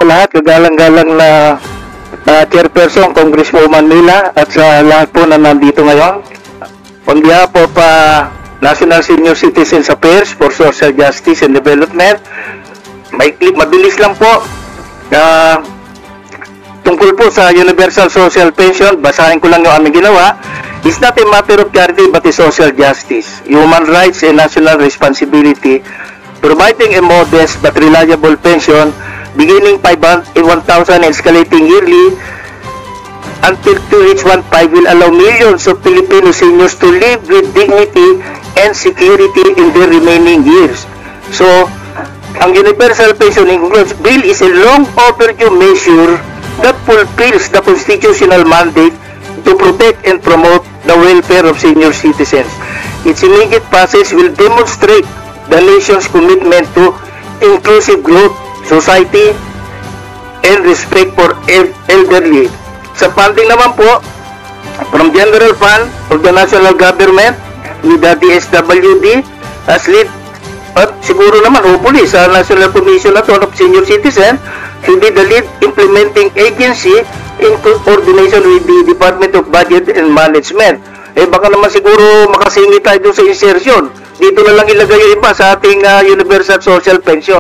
lahat, kagalang-galang na chairperson, Congresswoman Mila, at sa lahat po na nandito ngayon. On behalf of National Senior Citizens Affairs for Social Justice and Development, mabilis lang po. Tungkol po sa Universal Social Pension, basahin ko lang yung aming ginawa. It's not a matter of charity but a social justice, human rights and national responsibility, providing a modest but reliable pension beginning 1,000 and escalating yearly until 2H15 will allow millions of Filipino seniors to live with dignity and security in their remaining years. So, ang Universal Pension Includes Bill is a long overdue measure that fulfills the constitutional mandate to protect and promote the welfare of senior citizens. Its immediate passage will demonstrate the nation's commitment to inclusive growth, society, and respect for elderly. Sa funding naman po, from General Fund of the National Government with the DSWD as lead, at siguro naman, hopefully, sa National Commission of Senior Citizen, should be the lead implementing agency in coordination with the Department of Budget and Management. Baka naman siguro makasingit tayo dun sa insertion. Dito na lang ilagay yung iba sa ating Universal Social Pension.